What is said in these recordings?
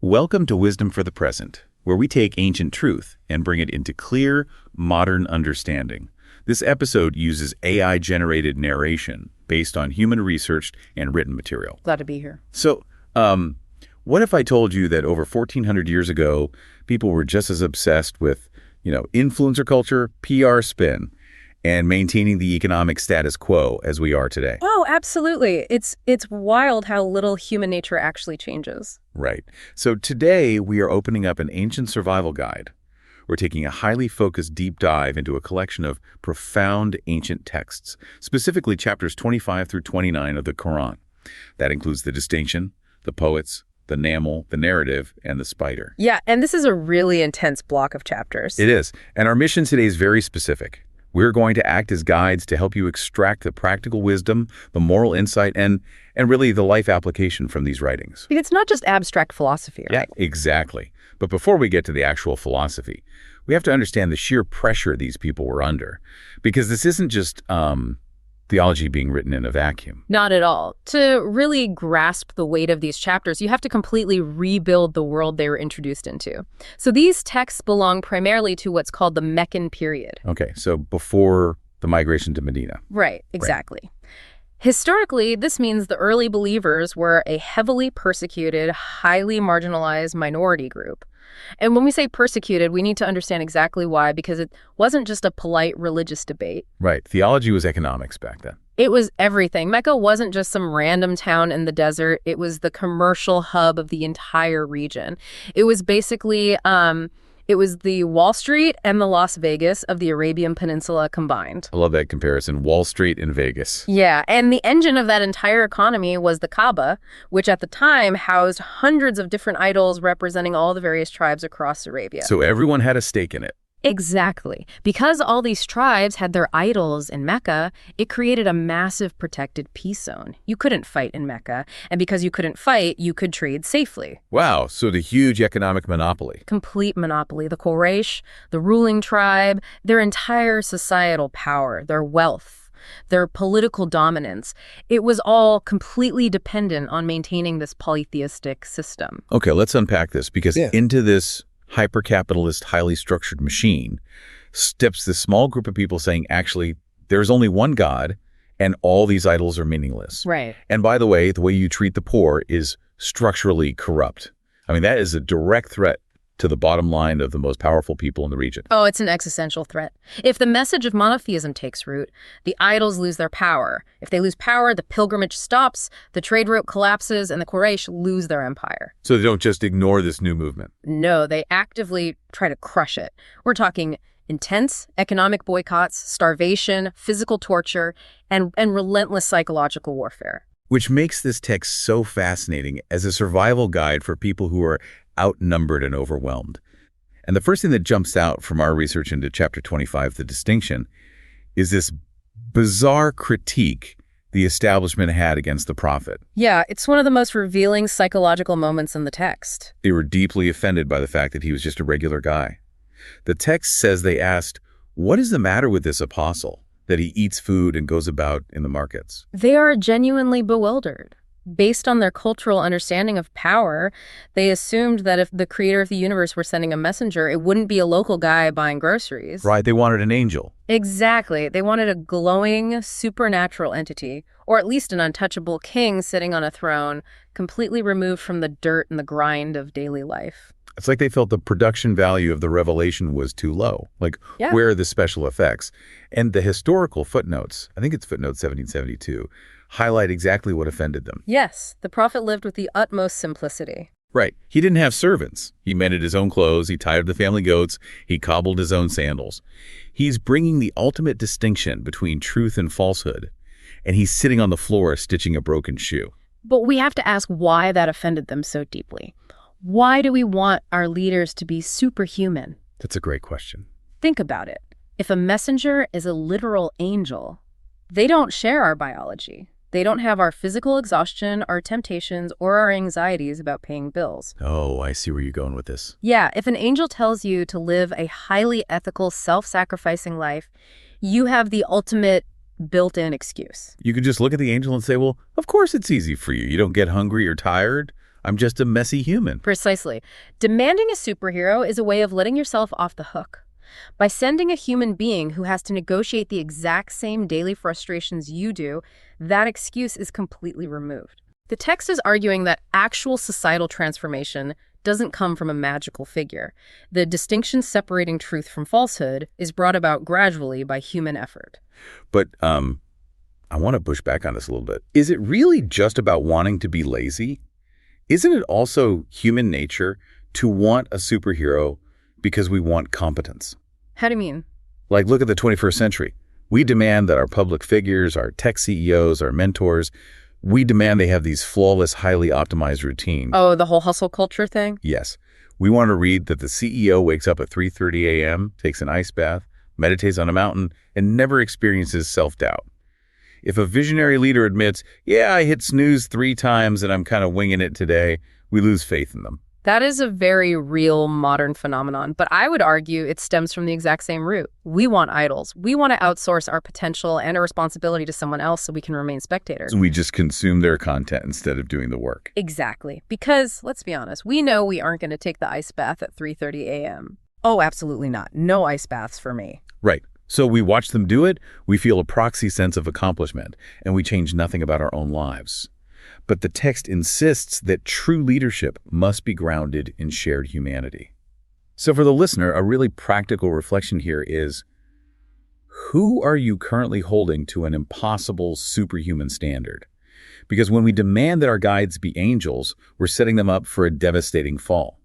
Welcome to Wisdom for the Present, where we take ancient truth and bring it into clear, modern understanding. This episode uses AI-generated narration based on human-researched and written material. Glad to be here. So, what if I told you that over 1,400 years ago, people were just as obsessed with, influencer culture, PR spin, and maintaining the economic status quo as we are today? Oh, absolutely. It's wild how little human nature actually changes. Right. So today, we are opening up an ancient survival guide. We're taking a highly focused deep dive into a collection of profound ancient texts, specifically chapters 25 through 29 of the Qur'an. That includes the distinction, the poets, the enamel, the narrative, and the spider. Yeah, and this is a really intense block of chapters. It is. And our mission today is very specific. We're going to act as guides to help you extract the practical wisdom, the moral insight, and really the life application from these writings. It's not just abstract philosophy, right? Yeah, exactly. But before we get to the actual philosophy, we have to understand the sheer pressure these people were under. Because this isn't just theology being written in a vacuum. Not at all. To really grasp the weight of these chapters, you have to completely rebuild the world they were introduced into. So these texts belong primarily to what's called the Meccan period. Okay, so before the migration to Medina. Right, exactly. Right. Historically, this means the early believers were a heavily persecuted, highly marginalized minority group. And when we say persecuted, we need to understand exactly why, because it wasn't just a polite religious debate. Right. Theology was economics back then. It was everything. Mecca wasn't just some random town in the desert. It was the commercial hub of the entire region. It was basically it was the Wall Street and the Las Vegas of the Arabian Peninsula combined. I love that comparison, Wall Street and Vegas. Yeah, and the engine of that entire economy was the Kaaba, which at the time housed hundreds of different idols representing all the various tribes across Arabia. So everyone had a stake in it. Exactly. Because all these tribes had their idols in Mecca, it created a massive protected peace zone. You couldn't fight in Mecca, and because you couldn't fight, you could trade safely. Wow, so the huge economic monopoly. Complete monopoly. The Quraysh, the ruling tribe, their entire societal power, their wealth, their political dominance, it was all completely dependent on maintaining this polytheistic system. Okay, let's unpack this, because into this hyper-capitalist, highly structured machine steps this small group of people saying, actually, there's only one God, and all these idols are meaningless. Right. And by the way you treat the poor is structurally corrupt. I mean, that is a direct threat to the bottom line of the most powerful people in the region. Oh, it's an existential threat. If the message of monotheism takes root, the idols lose their power. If they lose power, the pilgrimage stops, the trade route collapses, and the Quraysh lose their empire. So they don't just ignore this new movement? No, they actively try to crush it. We're talking intense economic boycotts, starvation, physical torture, and relentless psychological warfare. Which makes this text so fascinating as a survival guide for people who are outnumbered and overwhelmed. And the first thing that jumps out from our research into chapter 25, the distinction, is this bizarre critique the establishment had against the prophet. Yeah, it's one of the most revealing psychological moments in the text. They were deeply offended by the fact that he was just a regular guy. The text says they asked, "What is the matter with this apostle, that he eats food and goes about in the markets?" They are genuinely bewildered. Based on their cultural understanding of power, they assumed that if the creator of the universe were sending a messenger, it wouldn't be a local guy buying groceries. Right, they wanted an angel. Exactly. They wanted a glowing, supernatural entity, or at least an untouchable king sitting on a throne, completely removed from the dirt and the grind of daily life. It's like they felt the production value of the revelation was too low. Like, where are the special effects? And the historical footnotes, I think it's footnote 1772, highlight exactly what offended them. Yes, the prophet lived with the utmost simplicity. Right. He didn't have servants. He mended his own clothes. He tied the family goats. He cobbled his own sandals. He's bringing the ultimate distinction between truth and falsehood. And he's sitting on the floor stitching a broken shoe. But we have to ask why that offended them so deeply. Why do we want our leaders to be superhuman? That's a great question. Think about it. If a messenger is a literal angel, they don't share our biology. They don't have our physical exhaustion, our temptations, or our anxieties about paying bills. Oh, I see where you're going with this. Yeah, if an angel tells you to live a highly ethical, self-sacrificing life, you have the ultimate built-in excuse. You could just look at the angel and say, well, of course it's easy for you. You don't get hungry or tired. I'm just a messy human. Precisely. Demanding a superhero is a way of letting yourself off the hook. By sending a human being who has to negotiate the exact same daily frustrations you do, that excuse is completely removed. The text is arguing that actual societal transformation doesn't come from a magical figure. The distinction separating truth from falsehood is brought about gradually by human effort. But I want to push back on this a little bit. Is it really just about wanting to be lazy? Isn't it also human nature to want a superhero because we want competence? How do you mean? Like, look at the 21st century. We demand that our public figures, our tech CEOs, our mentors, we demand they have these flawless, highly optimized routines. Oh, the whole hustle culture thing? Yes. We want to read that the CEO wakes up at 3:30 a.m., takes an ice bath, meditates on a mountain, and never experiences self-doubt. If a visionary leader admits, yeah, I hit snooze 3 times and I'm kind of winging it today, we lose faith in them. That is a very real modern phenomenon, but I would argue it stems from the exact same root. We want idols. We want to outsource our potential and our responsibility to someone else so we can remain spectators. So we just consume their content instead of doing the work. Exactly. Because, let's be honest, we know we aren't going to take the ice bath at 3:30 a.m. Oh, absolutely not. No ice baths for me. Right. So we watch them do it, we feel a proxy sense of accomplishment, and we change nothing about our own lives. But the text insists that true leadership must be grounded in shared humanity. So for the listener, a really practical reflection here is, who are you currently holding to an impossible superhuman standard? Because when we demand that our guides be angels, we're setting them up for a devastating fall.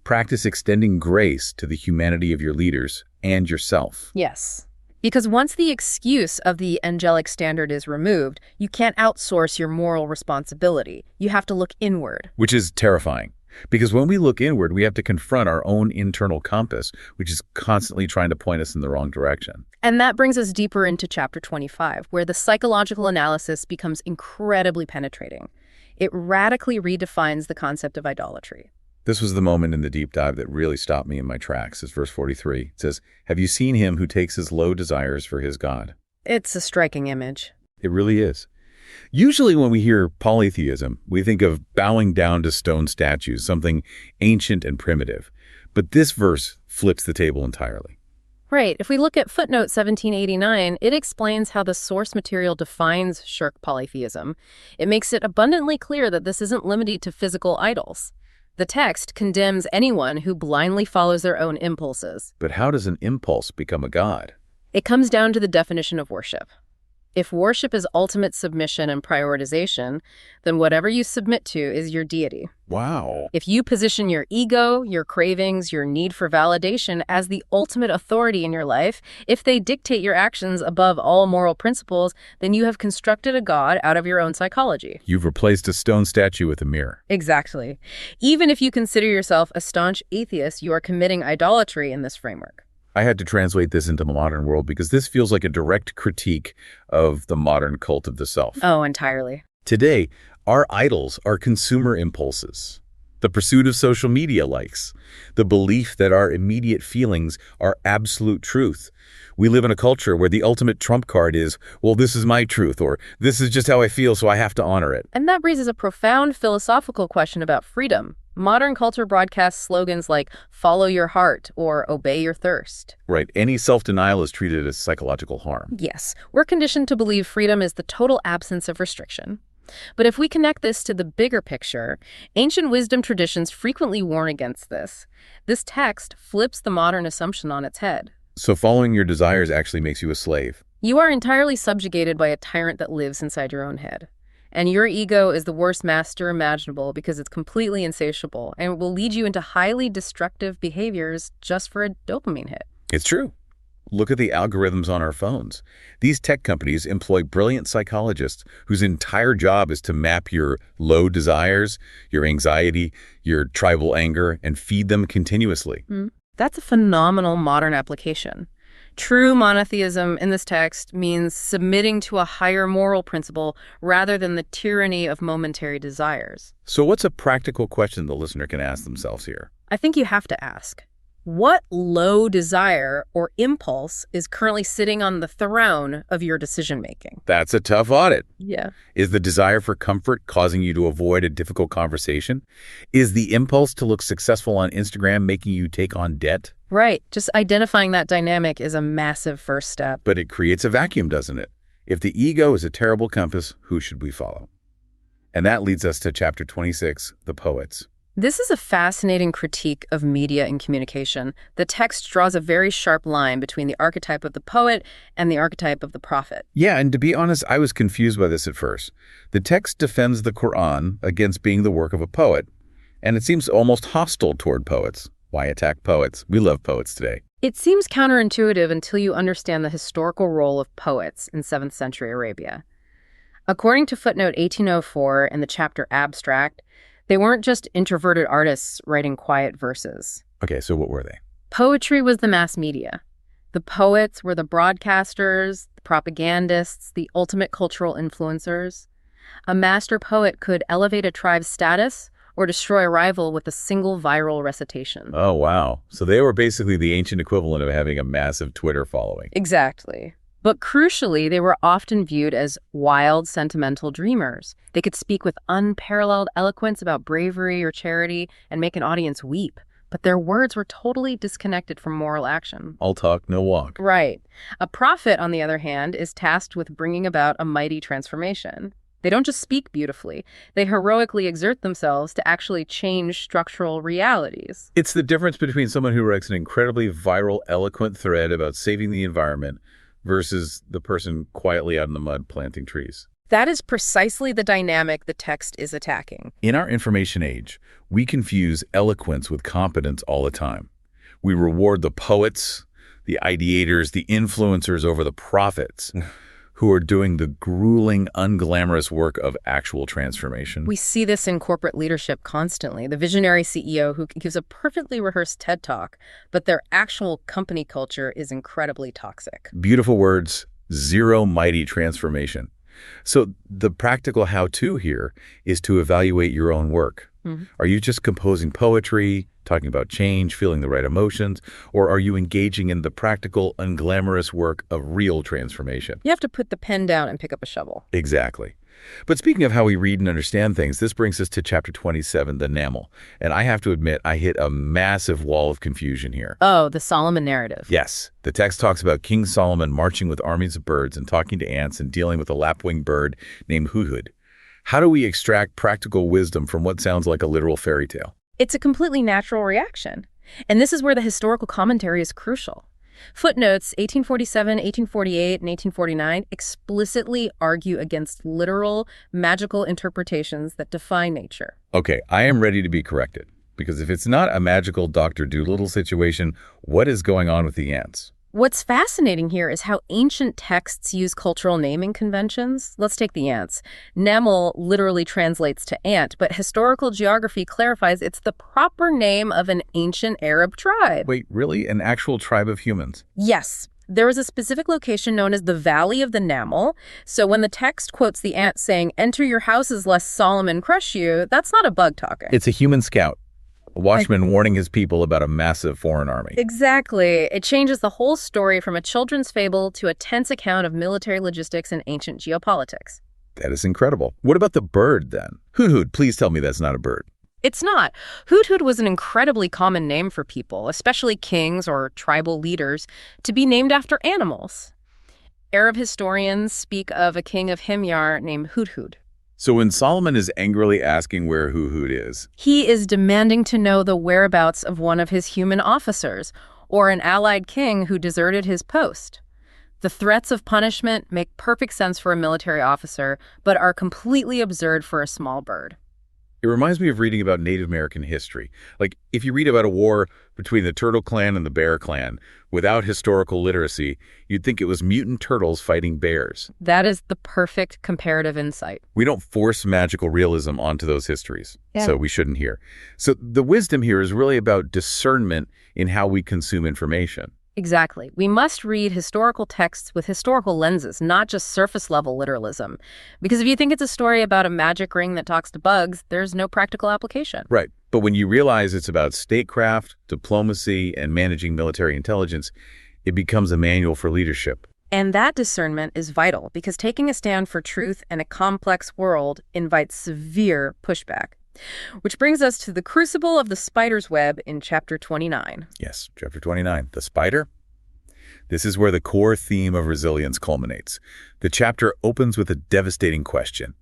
Practice extending grace to the humanity of your leaders and yourself. Yes. Because once the excuse of the angelic standard is removed, you can't outsource your moral responsibility. You have to look inward. Which is terrifying. Because when we look inward, we have to confront our own internal compass, which is constantly trying to point us in the wrong direction. And that brings us deeper into chapter 25, where the psychological analysis becomes incredibly penetrating. It radically redefines the concept of idolatry. This was the moment in the deep dive that really stopped me in my tracks. It's verse 43. It says, "Have you seen him who takes his low desires for his God?" It's a striking image. It really is. Usually when we hear polytheism, we think of bowing down to stone statues, something ancient and primitive. But this verse flips the table entirely. Right. If we look at footnote 1789, it explains how the source material defines shirk polytheism. It makes it abundantly clear that this isn't limited to physical idols. The text condemns anyone who blindly follows their own impulses. But how does an impulse become a god? It comes down to the definition of worship. If worship is ultimate submission and prioritization, then whatever you submit to is your deity. Wow. If you position your ego, your cravings, your need for validation as the ultimate authority in your life, if they dictate your actions above all moral principles, then you have constructed a god out of your own psychology. You've replaced a stone statue with a mirror. Exactly. Even if you consider yourself a staunch atheist, you are committing idolatry in this framework. I had to translate this into the modern world because this feels like a direct critique of the modern cult of the self. Oh, entirely. Today, our idols are consumer impulses, the pursuit of social media likes, the belief that our immediate feelings are absolute truth. We live in a culture where the ultimate trump card is, well, this is my truth, or this is just how I feel, so I have to honor it. And that raises a profound philosophical question about freedom. Modern culture broadcasts slogans like, follow your heart, or obey your thirst. Right. Any self-denial is treated as psychological harm. Yes. We're conditioned to believe freedom is the total absence of restriction. But if we connect this to the bigger picture, ancient wisdom traditions frequently warn against this. This text flips the modern assumption on its head. So following your desires actually makes you a slave. You are entirely subjugated by a tyrant that lives inside your own head. And your ego is the worst master imaginable because it's completely insatiable and it will lead you into highly destructive behaviors just for a dopamine hit. It's true. Look at the algorithms on our phones. These tech companies employ brilliant psychologists whose entire job is to map your low desires, your anxiety, your tribal anger, and feed them continuously. That's a phenomenal modern application. True monotheism in this text means submitting to a higher moral principle rather than the tyranny of momentary desires. So what's a practical question the listener can ask themselves here? I think you have to ask, What low desire or impulse is currently sitting on the throne of your decision-making? That's a tough audit. Yeah. Is the desire for comfort causing you to avoid a difficult conversation? Is the impulse to look successful on Instagram making you take on debt? Right. Just identifying that dynamic is a massive first step. But it creates a vacuum, doesn't it? If the ego is a terrible compass, who should we follow? And that leads us to chapter 26, the poets. This is a fascinating critique of media and communication. The text draws a very sharp line between the archetype of the poet and the archetype of the prophet. Yeah, and to be honest, I was confused by this at first. The text defends the Qur'an against being the work of a poet, and it seems almost hostile toward poets. Why attack poets? We love poets today. It seems counterintuitive until you understand the historical role of poets in 7th century Arabia. According to footnote 1804 in the chapter Abstract, they weren't just introverted artists writing quiet verses. Okay, so what were they? Poetry was the mass media. The poets were the broadcasters, the propagandists, the ultimate cultural influencers. A master poet could elevate a tribe's status or destroy a rival with a single viral recitation. Oh, wow. So they were basically the ancient equivalent of having a massive Twitter following. Exactly. But crucially, they were often viewed as wild, sentimental dreamers. They could speak with unparalleled eloquence about bravery or charity and make an audience weep. But their words were totally disconnected from moral action. All talk, no walk. Right. A prophet, on the other hand, is tasked with bringing about a mighty transformation. They don't just speak beautifully. They heroically exert themselves to actually change structural realities. It's the difference between someone who writes an incredibly viral, eloquent thread about saving the environment versus the person quietly out in the mud planting trees. That is precisely the dynamic the text is attacking. In our information age, we confuse eloquence with competence all the time. We reward the poets, the ideators, the influencers over the prophets who are doing the grueling, unglamorous work of actual transformation. We see this in corporate leadership constantly. The visionary CEO who gives a perfectly rehearsed TED Talk, but their actual company culture is incredibly toxic. Beautiful words, zero mighty transformation. So the practical how-to here is to evaluate your own work. Are you just composing poetry, talking about change, feeling the right emotions, or are you engaging in the practical, unglamorous work of real transformation? You have to put the pen down and pick up a shovel. Exactly. But speaking of how we read and understand things, this brings us to chapter 27, the enamel. And I have to admit, I hit a massive wall of confusion here. Oh, the Solomon narrative. Yes. The text talks about King Solomon marching with armies of birds and talking to ants and dealing with a lapwing bird named Hudhud. How do we extract practical wisdom from what sounds like a literal fairy tale? It's a completely natural reaction. And this is where the historical commentary is crucial. Footnotes 1847, 1848, and 1849 explicitly argue against literal, magical interpretations that define nature. Okay, I am ready to be corrected. Because if it's not a magical Dr. Dolittle situation, what is going on with the ants? What's fascinating here is how ancient texts use cultural naming conventions. Let's take the ants. Namel literally translates to ant, but historical geography clarifies it's the proper name of an ancient Arab tribe. Wait, really? An actual tribe of humans? Yes. There is a specific location known as the Valley of the Namel. So when the text quotes the ant saying, "Enter your houses lest Solomon crush you," that's not a bug talking. It's a human scout. A watchman warning his people about a massive foreign army. Exactly. It changes the whole story from a children's fable to a tense account of military logistics and ancient geopolitics. That is incredible. What about the bird, then? Hudhud, please tell me that's not a bird. It's not. Hudhud was an incredibly common name for people, especially kings or tribal leaders, to be named after animals. Arab historians speak of a king of Himyar named Hudhud. So when Solomon is angrily asking where Hudhud is, he is demanding to know the whereabouts of one of his human officers or an allied king who deserted his post. The threats of punishment make perfect sense for a military officer, but are completely absurd for a small bird. It reminds me of reading about Native American history. Like, if you read about a war between the Turtle Clan and the Bear Clan, without historical literacy, you'd think it was mutant turtles fighting bears. That is the perfect comparative insight. We don't force magical realism onto those histories, so we shouldn't here. So the wisdom here is really about discernment in how we consume information. Exactly. We must read historical texts with historical lenses, not just surface-level literalism. Because if you think it's a story about a magic ring that talks to bugs, there's no practical application. Right. But when you realize it's about statecraft, diplomacy, and managing military intelligence, it becomes a manual for leadership. And that discernment is vital because taking a stand for truth in a complex world invites severe pushback. Which brings us to the crucible of the spider's web in chapter 29. Yes, chapter 29, the spider. This is where the core theme of resilience culminates. The chapter opens with a devastating question.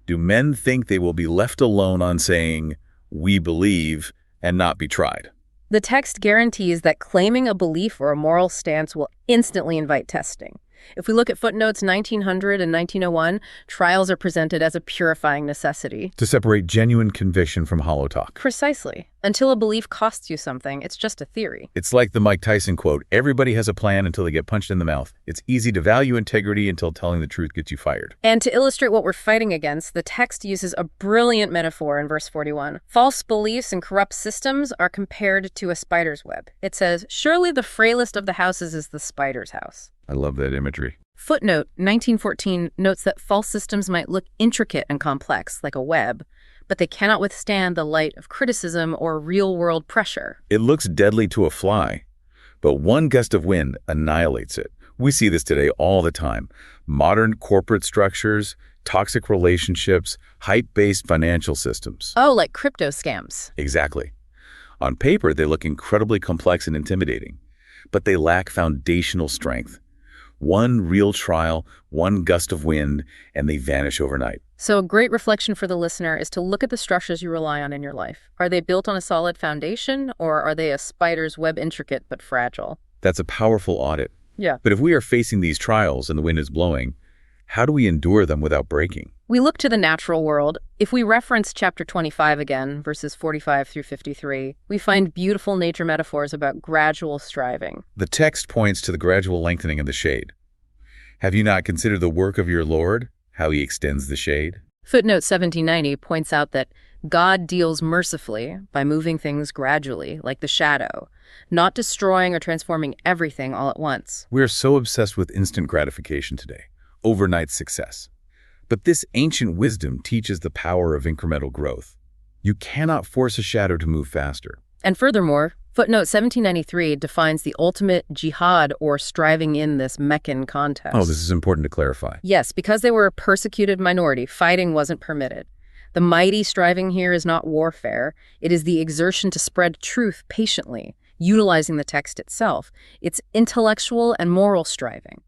Do men think they will be left alone on saying, "We believe," and not be tried? The text guarantees that claiming a belief or a moral stance will instantly invite testing. If we look at footnotes 1900 and 1901, trials are presented as a purifying necessity. To separate genuine conviction from hollow talk. Precisely. Until a belief costs you something, it's just a theory. It's like the Mike Tyson quote, "Everybody has a plan until they get punched in the mouth. It's easy to value integrity until telling the truth gets you fired." And to illustrate what we're fighting against, the text uses a brilliant metaphor in verse 41. False beliefs and corrupt systems are compared to a spider's web. It says, "Surely the frailest of the houses is the spider's house." I love that imagery. Footnote 1914 notes that false systems might look intricate and complex, like a web, but they cannot withstand the light of criticism or real-world pressure. It looks deadly to a fly, but one gust of wind annihilates it. We see this today all the time. Modern corporate structures, toxic relationships, hype-based financial systems. Oh, like crypto scams. Exactly. On paper, they look incredibly complex and intimidating, but they lack foundational strength. One real trial, one gust of wind, and they vanish overnight. So a great reflection for the listener is to look at the structures you rely on in your life. Are they built on a solid foundation, or are they a spider's web, intricate but fragile? That's a powerful audit. Yeah. But if we are facing these trials and the wind is blowing, how do we endure them without breaking? We look to the natural world. If we reference chapter 25 again, verses 45 through 53, we find beautiful nature metaphors about gradual striving. The text points to the gradual lengthening of the shade. Have you not considered the work of your Lord, how he extends the shade? Footnote 1790 points out that God deals mercifully by moving things gradually, like the shadow, not destroying or transforming everything all at once. We are so obsessed with instant gratification today, overnight success. But this ancient wisdom teaches the power of incremental growth. You cannot force a shadow to move faster. And furthermore, footnote 1793 defines the ultimate jihad, or striving in this Meccan context. Oh, this is important to clarify. Yes, because they were a persecuted minority, fighting wasn't permitted. The mighty striving here is not warfare. It is the exertion to spread truth patiently, utilizing the text itself. It's intellectual and moral striving.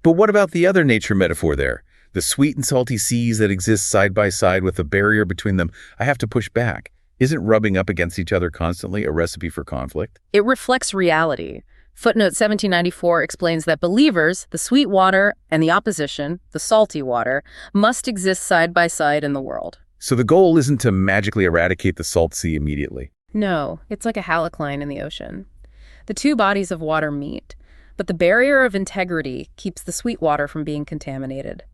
But what about the other nature metaphor there? The sweet and salty seas that exist side by side with a barrier between them. I have to push back. Isn't rubbing up against each other constantly a recipe for conflict? It reflects reality. Footnote 1794 explains that believers, the sweet water, and the opposition, the salty water, must exist side by side in the world. So the goal isn't to magically eradicate the salt sea immediately. No, it's like a halocline in the ocean. The two bodies of water meet, but the barrier of integrity keeps the sweet water from being contaminated.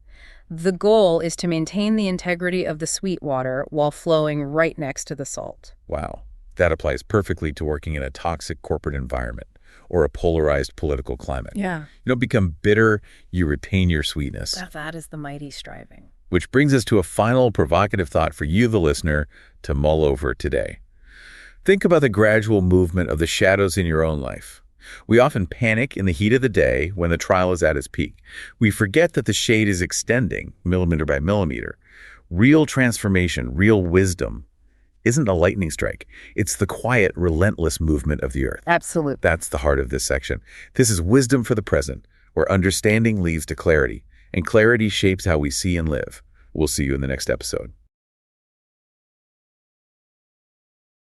The goal is to maintain the integrity of the sweet water while flowing right next to the salt. Wow, that applies perfectly to working in a toxic corporate environment or a polarized political climate. Yeah. You don't become bitter, you retain your sweetness. That is the mighty striving. Which brings us to a final provocative thought for you, the listener, to mull over today. Think about the gradual movement of the shadows in your own life. We often panic in the heat of the day when the trial is at its peak. We forget that the shade is extending, millimeter by millimeter. Real transformation, real wisdom, isn't a lightning strike. It's the quiet, relentless movement of the earth. Absolutely. That's the heart of this section. This is wisdom for the present, where understanding leads to clarity, and clarity shapes how we see and live. We'll see you in the next episode.